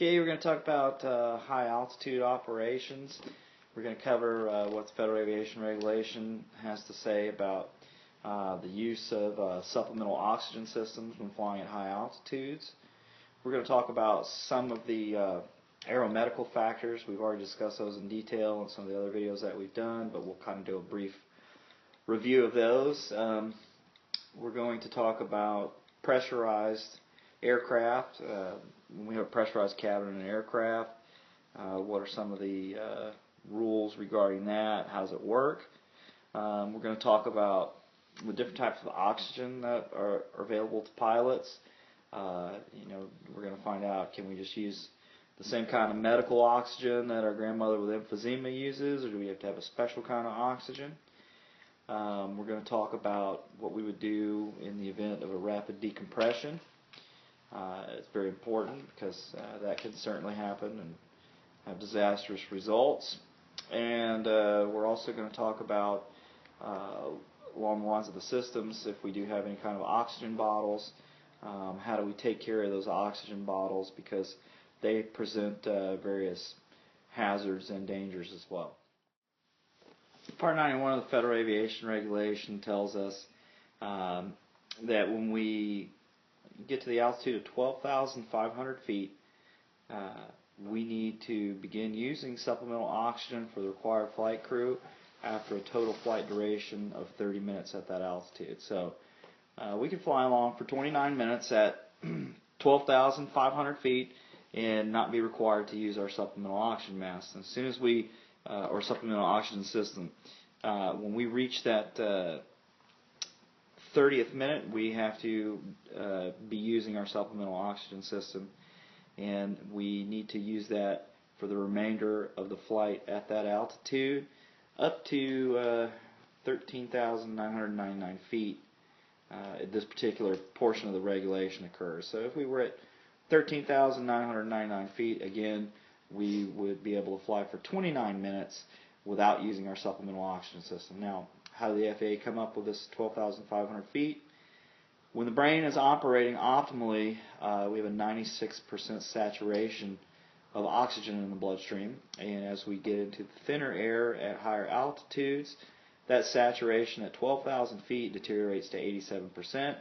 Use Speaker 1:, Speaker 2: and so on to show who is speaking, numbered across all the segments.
Speaker 1: Okay, we're going to talk about high altitude operations. We're going to cover what the Federal Aviation Regulation has to say about the use of supplemental oxygen systems when flying at high altitudes. We're going to talk about some of the aeromedical factors. We've already discussed those in detail in some of the other videos that we've done, but we'll kind of do a brief review of those. We're going to talk about pressurized aircraft. When we have a pressurized cabin in an aircraft, what are some of the rules regarding that? How does it work? We're going to talk about the different types of oxygen that are available to pilots. We're going to find out, can we just use the same kind of medical oxygen that our grandmother with emphysema uses, or do we have to have a special kind of oxygen? We're going to talk about what we would do in the event of a rapid decompression. It's very important because that can certainly happen and have disastrous results. And we're also going to talk about, along the lines of the systems, if we do have any kind of oxygen bottles, how do we take care of those oxygen bottles, because they present various hazards and dangers as well. Part 91 of the Federal Aviation Regulation tells us that when we get to the altitude of 12,500 feet, we need to begin using supplemental oxygen for the required flight crew after a total flight duration of 30 minutes at that altitude. So we can fly along for 29 minutes at 12,500 feet and not be required to use our supplemental oxygen mask. And as soon as we, or supplemental oxygen system, when we reach that 30th minute, we have to be using our supplemental oxygen system, and we need to use that for the remainder of the flight at that altitude up to 13,999 feet. This particular portion of the regulation occurs. So if we were at 13,999 feet, again, we would be able to fly for 29 minutes without using our supplemental oxygen system. Now, how did the FAA come up with this 12,500 feet? When the brain is operating optimally, we have a 96% saturation of oxygen in the bloodstream, and as we get into thinner air at higher altitudes, that saturation at 12,000 feet deteriorates to 87%,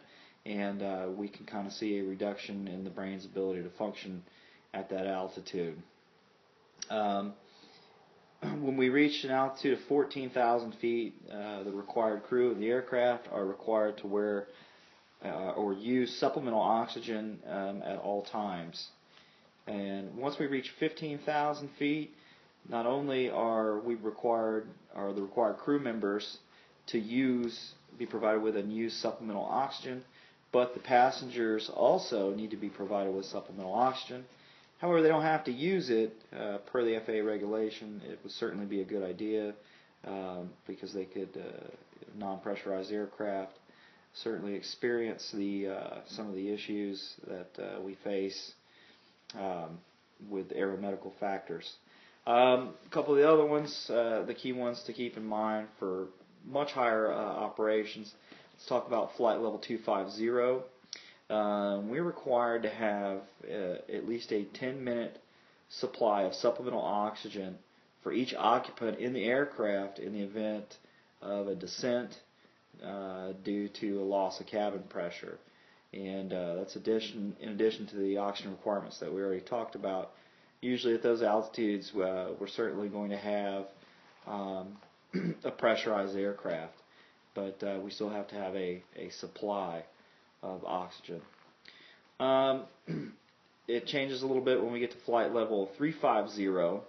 Speaker 1: and we can kind of see a reduction in the brain's ability to function at that altitude. When we reach an altitude of 14,000 feet, the required crew of the aircraft are required to wear or use supplemental oxygen at all times. And once we reach 15,000 feet, not only are the required crew members to be provided with and use supplemental oxygen, but the passengers also need to be provided with supplemental oxygen. However, they don't have to use it per the FAA regulation. It would certainly be a good idea because they could, non-pressurized aircraft, certainly experience some of the issues that we face with aeromedical factors. A couple of the other ones, the key ones to keep in mind for much higher operations. Let's talk about flight level 250. We're required to have at least a 10-minute supply of supplemental oxygen for each occupant in the aircraft in the event of a descent due to a loss of cabin pressure. And that's in addition to the oxygen requirements that we already talked about. Usually at those altitudes, we're certainly going to have a pressurized aircraft, but we still have to have a supply of oxygen. It changes a little bit when we get to flight level 350.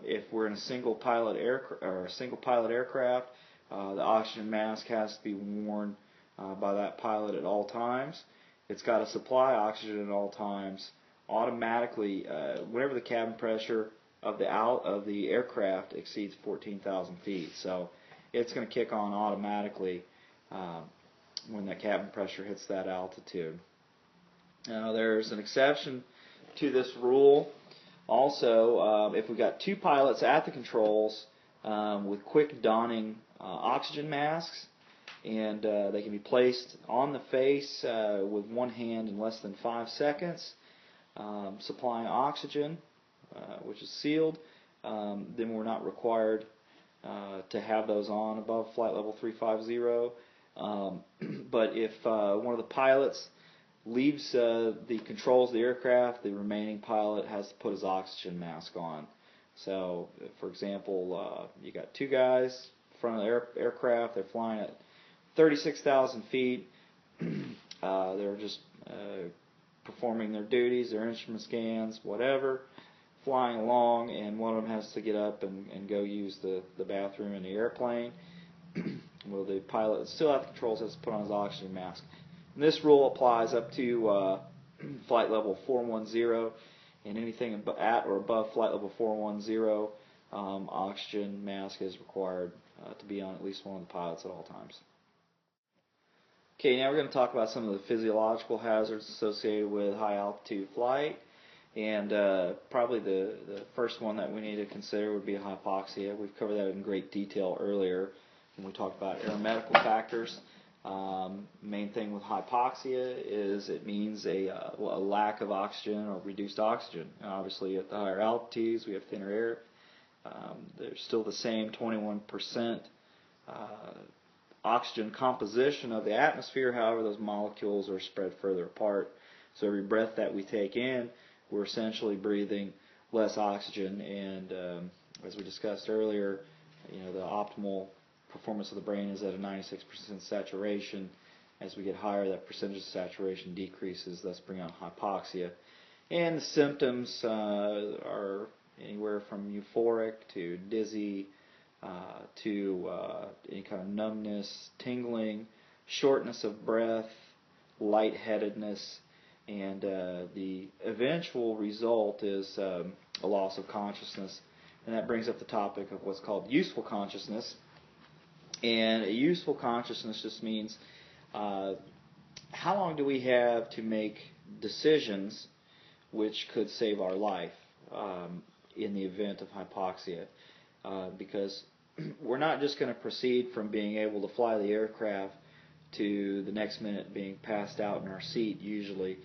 Speaker 1: If we're in a single pilot aircraft, the oxygen mask has to be worn by that pilot at all times. It's got to supply oxygen at all times automatically whenever the cabin pressure of the aircraft exceeds 14,000 feet. So it's going to kick on automatically when the cabin pressure hits that altitude. Now, there's an exception to this rule. Also, if we've got two pilots at the controls with quick donning oxygen masks, and they can be placed on the face with one hand in less than 5 seconds, supplying oxygen, which is sealed, then we're not required to have those on above flight level 350. But if one of the pilots leaves the controls of the aircraft, the remaining pilot has to put his oxygen mask on. So, for example, you got two guys in front of the aircraft. They're flying at 36,000 feet. They're just performing their duties, their instrument scans, whatever, flying along, and one of them has to get up and go use the bathroom in the airplane. Well, the pilot still at the controls has to put on his oxygen mask. And this rule applies up to flight level 410, and anything at or above flight level 410, oxygen mask is required to be on at least one of the pilots at all times. Okay, now we're going to talk about some of the physiological hazards associated with high altitude flight. And probably the first one that we need to consider would be hypoxia. We've covered that in great detail earlier when we talked about aeromedical factors. Main thing with hypoxia is it means a lack of oxygen or reduced oxygen. And obviously at the higher altitudes we have thinner air. There's still the same 21% oxygen composition of the atmosphere. However, those molecules are spread further apart. So every breath that we take in, we're essentially breathing less oxygen. And as we discussed earlier, the optimal performance of the brain is at a 96% saturation. As we get higher, that percentage of saturation decreases, thus bringing on hypoxia. And the symptoms are anywhere from euphoric to dizzy to any kind of numbness, tingling, shortness of breath, lightheadedness, and the eventual result is a loss of consciousness. And that brings up the topic of what's called useful consciousness. And a useful consciousness just means how long do we have to make decisions which could save our life in the event of hypoxia. Because we're not just going to proceed from being able to fly the aircraft to the next minute being passed out in our seat usually.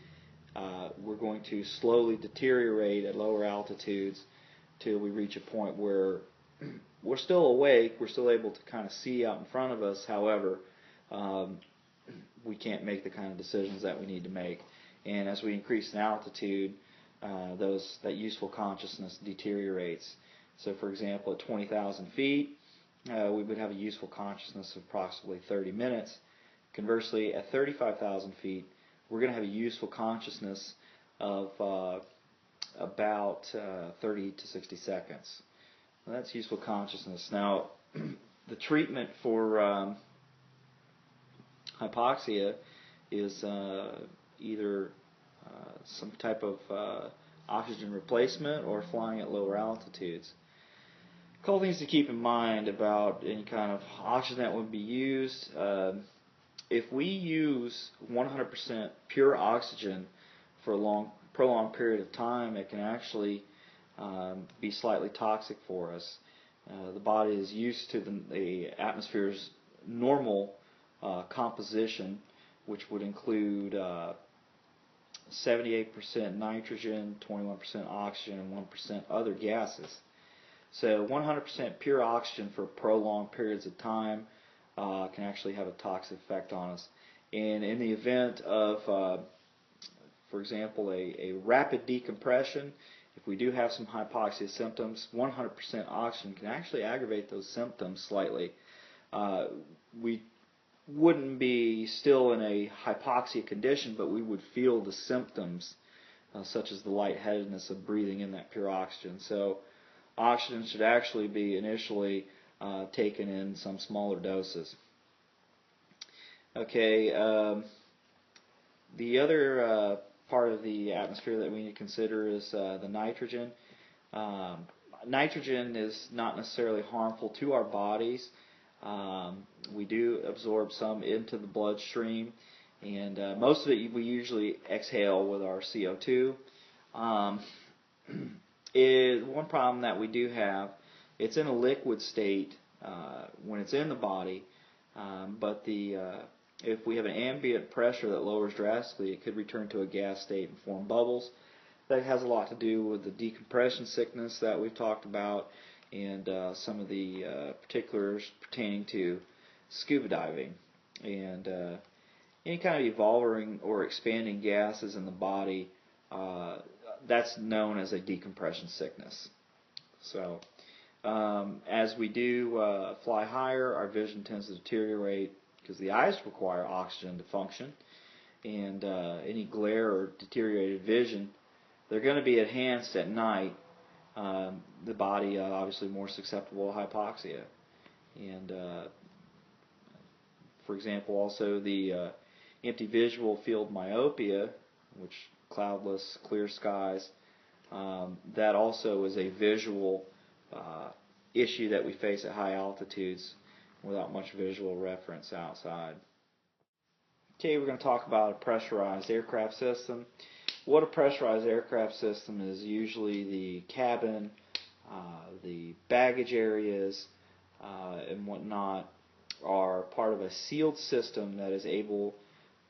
Speaker 1: We're going to slowly deteriorate at lower altitudes till we reach a point where we're still awake, we're still able to kind of see out in front of us. However, we can't make the kind of decisions that we need to make. And as we increase in altitude, that useful consciousness deteriorates. So, for example, at 20,000 feet, we would have a useful consciousness of approximately 30 minutes. Conversely, at 35,000 feet, we're going to have a useful consciousness of about 30 to 60 seconds. Well, that's useful consciousness. Now, the treatment for hypoxia is either some type of oxygen replacement or flying at lower altitudes. A couple things to keep in mind about any kind of oxygen that would be used. If we use 100% pure oxygen for a prolonged period of time, it can actually be slightly toxic for us. The body is used to the atmosphere's normal composition, which would include 78% nitrogen, 21% oxygen, and 1% other gases. So 100% pure oxygen for prolonged periods of time can actually have a toxic effect on us. And in the event of, for example, a rapid decompression, if we do have some hypoxia symptoms, 100% oxygen can actually aggravate those symptoms slightly. We wouldn't be still in a hypoxia condition, but we would feel the symptoms, such as the lightheadedness of breathing in that pure oxygen. So oxygen should actually be initially taken in some smaller doses. Okay, the other part of the atmosphere that we need to consider is the nitrogen. Nitrogen is not necessarily harmful to our bodies. We do absorb some into the bloodstream, and most of it we usually exhale with our CO2. One problem that we do have, it's in a liquid state when it's in the body, but if we have an ambient pressure that lowers drastically, it could return to a gas state and form bubbles. that has a lot to do with the decompression sickness that we've talked about, and some of the particulars pertaining to scuba diving, and any kind of evolving or expanding gases in the body. That's known as a decompression sickness. So as we do fly higher, our vision tends to deteriorate because the eyes require oxygen to function, and any glare or deteriorated vision, they're going to be enhanced at night. The body obviously more susceptible to hypoxia, and for example, also the empty visual field myopia, which cloudless, clear skies, that also is a visual issue that we face at high altitudes without much visual reference outside. Okay, we're going to talk about a pressurized aircraft system. What a pressurized aircraft system is usually the cabin, the baggage areas, and whatnot are part of a sealed system that is able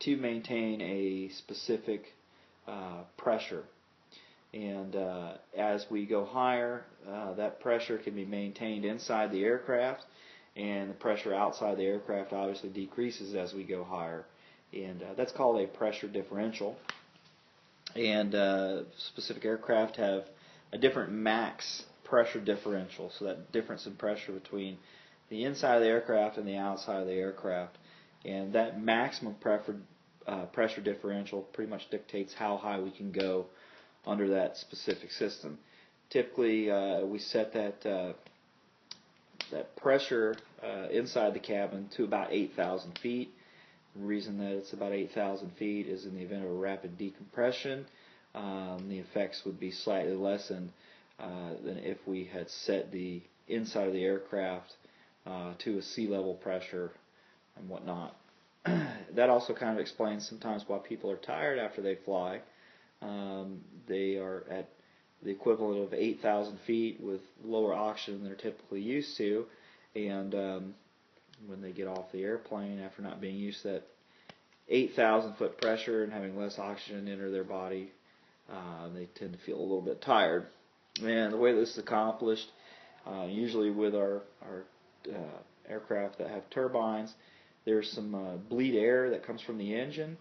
Speaker 1: to maintain a specific pressure. And as we go higher, that pressure can be maintained inside the aircraft, and the pressure outside the aircraft obviously decreases as we go higher. And that's called a pressure differential. And specific aircraft have a different max pressure differential, so that difference in pressure between the inside of the aircraft and the outside of the aircraft. And that maximum pressure differential pretty much dictates how high we can go under that specific system. Typically, we set that pressure inside the cabin to about 8,000 feet. The reason that it's about 8,000 feet is in the event of a rapid decompression, the effects would be slightly lessened than if we had set the inside of the aircraft to a sea level pressure and whatnot. That also kind of explains sometimes why people are tired after they fly. They are at the equivalent of 8,000 feet with lower oxygen than they're typically used to, and when they get off the airplane after not being used to that 8,000 foot pressure and having less oxygen enter their body, they tend to feel a little bit tired. And the way this is accomplished, usually with our aircraft that have turbines, there's some bleed air that comes from the engine.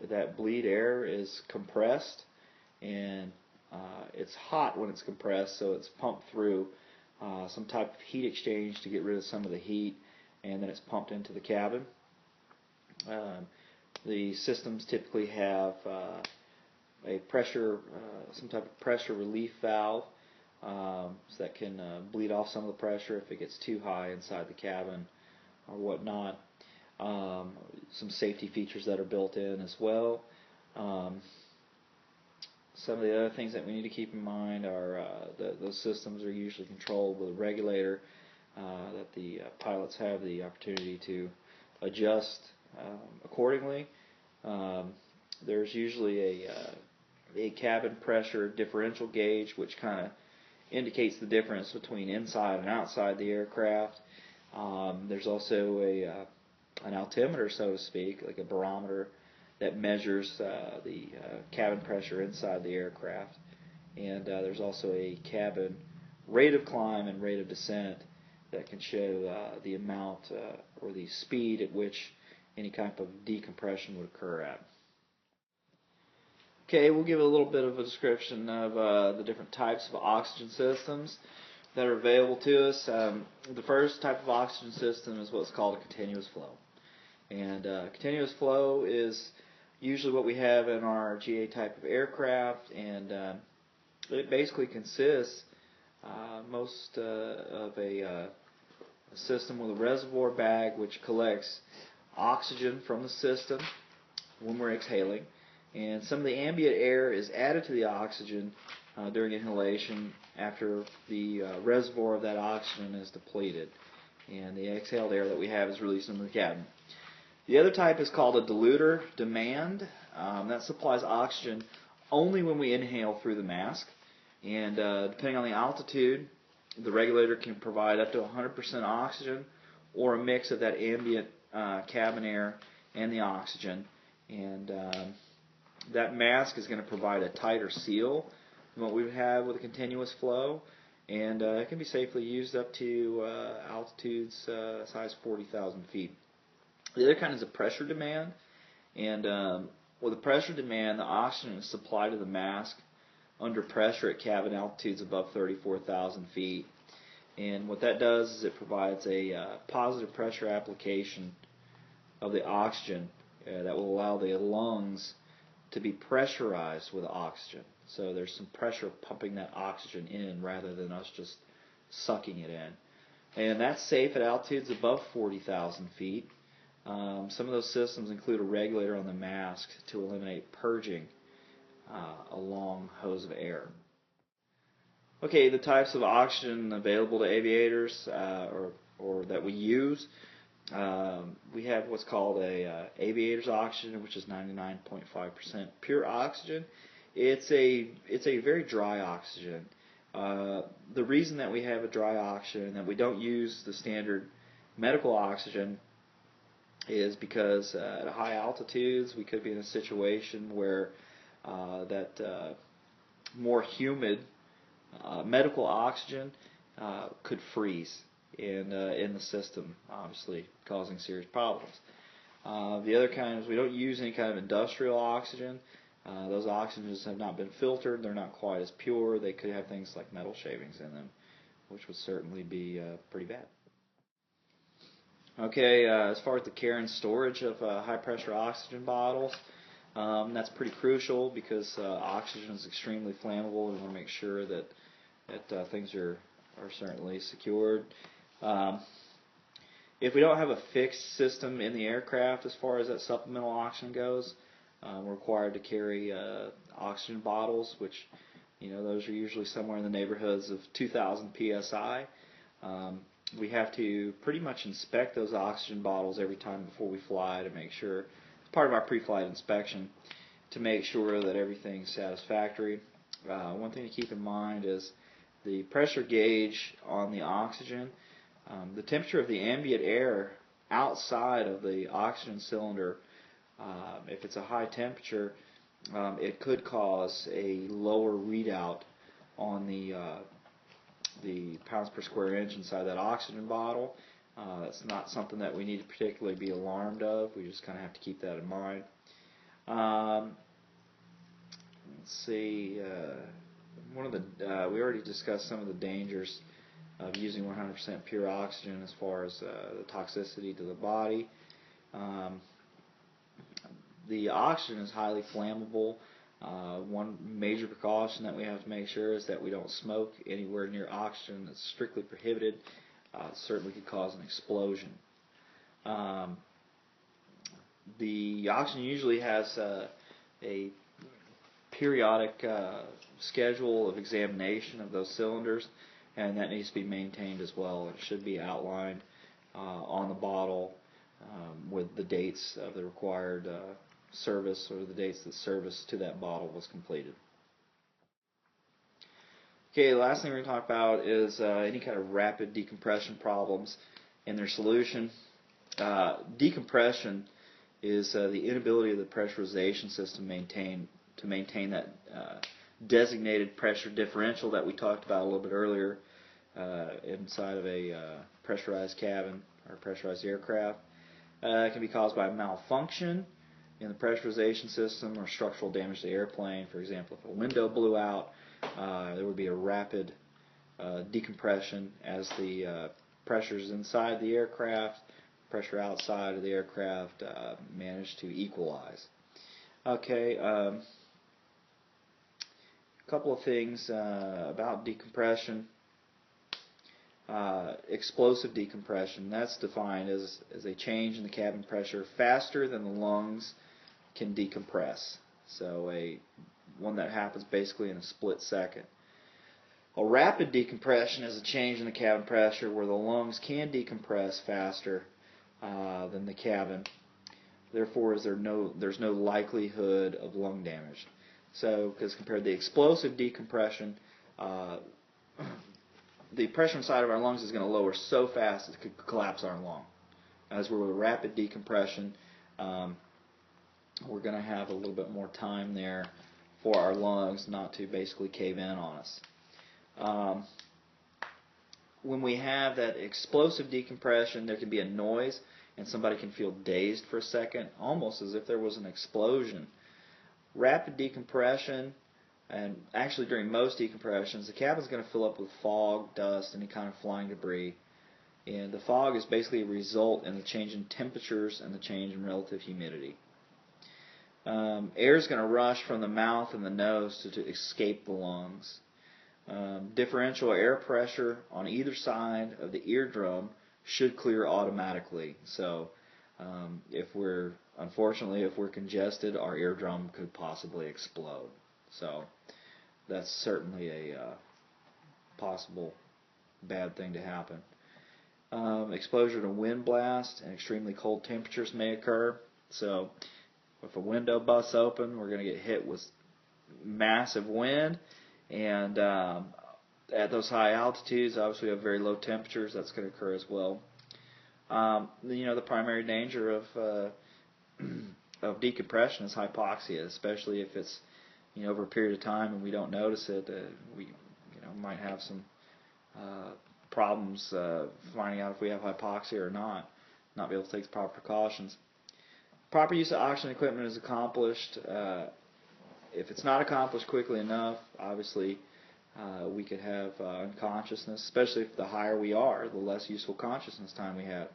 Speaker 1: That bleed air is compressed, and it's hot when it's compressed, so it's pumped through some type of heat exchange to get rid of some of the heat, and then it's pumped into the cabin. The systems typically have a pressure, some type of pressure relief valve, so that can bleed off some of the pressure if it gets too high inside the cabin or whatnot. Some safety features that are built in as well. Some of the other things that we need to keep in mind are those systems are usually controlled with a regulator that the pilots have the opportunity to adjust accordingly. There's usually a cabin pressure differential gauge, which kind of indicates the difference between inside and outside the aircraft. There's also an altimeter, so to speak, like a barometer that measures the cabin pressure inside the aircraft. And there's also a cabin rate of climb and rate of descent that can show the amount or the speed at which any type of decompression would occur at. Okay, we'll give a little bit of a description of the different types of oxygen systems that are available to us. The first type of oxygen system is what's called a continuous flow. And continuous flow is usually what we have in our GA type of aircraft, and it basically consists most of a system with a reservoir bag which collects oxygen from the system when we're exhaling, and some of the ambient air is added to the oxygen during inhalation after the reservoir of that oxygen is depleted, and the exhaled air that we have is released into the cabin. The other type is called a diluter demand. That supplies oxygen only when we inhale through the mask, and depending on the altitude, the regulator can provide up to 100% oxygen or a mix of that ambient cabin air and the oxygen. And that mask is going to provide a tighter seal than what we would have with a continuous flow, and it can be safely used up to altitudes size 40,000 feet. The other kind is a pressure demand, and with a pressure demand, the oxygen is supplied to the mask under pressure at cabin altitudes above 34,000 feet. And what that does is it provides a positive pressure application of the oxygen that will allow the lungs to be pressurized with oxygen. So there's some pressure pumping that oxygen in rather than us just sucking it in. And that's safe at altitudes above 40,000 feet. Some of those systems include a regulator on the mask to eliminate purging a long hose of air. Okay, the types of oxygen available to aviators or that we use. We have what's called a aviator's oxygen, which is 99.5% pure oxygen. It's a very dry oxygen. The reason that we have a dry oxygen, that we don't use the standard medical oxygen, is because at high altitudes we could be in a situation where that more humid medical oxygen could freeze in the system, obviously causing serious problems. The other kind is we don't use any kind of industrial oxygen. Those oxygens have not been filtered. They're not quite as pure. They could have things like metal shavings in them, which would certainly be pretty bad. Okay, as far as the care and storage of high-pressure oxygen bottles, that's pretty crucial because oxygen is extremely flammable. We want to make sure that things are certainly secured. If we don't have a fixed system in the aircraft as far as that supplemental oxygen goes, we're required to carry oxygen bottles, which, those are usually somewhere in the neighborhoods of 2,000 psi. We have to pretty much inspect those oxygen bottles every time before we fly to make sure, it's part of our pre-flight inspection, to make sure that everything's satisfactory. One thing to keep in mind is the pressure gauge on the oxygen. The temperature of the ambient air outside of the oxygen cylinder, if it's a high temperature, it could cause a lower readout on the pounds per square inch inside that oxygen bottle. That's not something that we need to particularly be alarmed of. We just kind of have to keep that in mind. Let's see. We already discussed some of the dangers of using 100% pure oxygen as far as the toxicity to the body. The oxygen is highly flammable. One major precaution that we have to make sure is that we don't smoke anywhere near oxygen. That's strictly prohibited. It certainly could cause an explosion. The oxygen usually has a periodic schedule of examination of those cylinders, and that needs to be maintained as well. It should be outlined on the bottle with the dates of the required service or the dates that service to that bottle was completed. Okay, the last thing we're going to talk about is any kind of rapid decompression problems and their solution. Decompression is the inability of the pressurization system to maintain that designated pressure differential that we talked about a little bit earlier inside of a pressurized cabin or pressurized aircraft. It can be caused by malfunction in the pressurization system or structural damage to the airplane. For example, if a window blew out, there would be a rapid decompression as the pressures inside the aircraft, pressure outside of the aircraft manage to equalize. Okay, a couple of things about decompression. Explosive decompression, that's defined as a change in the cabin pressure faster than the lungs can decompress. So one that happens basically in a split second. A rapid decompression is a change in the cabin pressure where the lungs can decompress faster than the cabin. Therefore, there's no likelihood of lung damage. So, because compared to the explosive decompression, the pressure inside of our lungs is going to lower so fast it could collapse our lung. As we're with rapid decompression, we're going to have a little bit more time there for our lungs not to basically cave in on us. When we have that explosive decompression, there can be a noise, and somebody can feel dazed for a second, almost as if there was an explosion. Rapid decompression, and actually during most decompressions, the cabin is going to fill up with fog, dust, any kind of flying debris. And the fog is basically a result in the change in temperatures and the change in relative humidity. Air is going to rush from the mouth and the nose to escape the lungs. Differential air pressure on either side of the eardrum should clear automatically. So unfortunately, if we're congested, our eardrum could possibly explode. So that's certainly a possible bad thing to happen. Exposure to wind blast and extremely cold temperatures may occur. So if a window busts open, we're going to get hit with massive wind. And at those high altitudes, obviously we have very low temperatures. That's going to occur as well. The primary danger of decompression is hypoxia, especially if it's over a period of time and we don't notice it. We might have some problems finding out if we have hypoxia or not be able to take the proper precautions. Proper use of oxygen equipment is accomplished. If it's not accomplished quickly enough, obviously we could have unconsciousness, especially if the higher we are, the less useful consciousness time we have.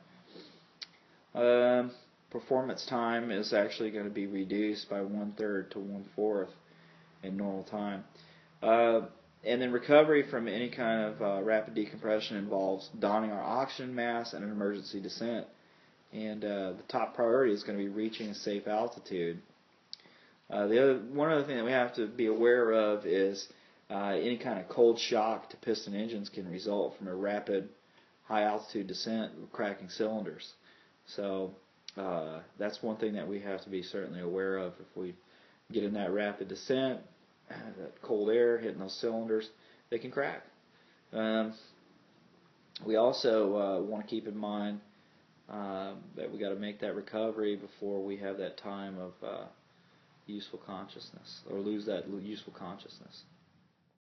Speaker 1: Performance time is actually going to be reduced by 1/3 to 1/4 in normal time. And then recovery from any kind of rapid decompression involves donning our oxygen mask and an emergency descent. And the top priority is going to be reaching a safe altitude. One other thing that we have to be aware of is any kind of cold shock to piston engines can result from a rapid high altitude descent with cracking cylinders. So that's one thing that we have to be certainly aware of. If we get in that rapid descent, that cold air hitting those cylinders, they can crack. We also want to keep in mind that we got to make that recovery before we have that time of useful consciousness, or lose that useful consciousness.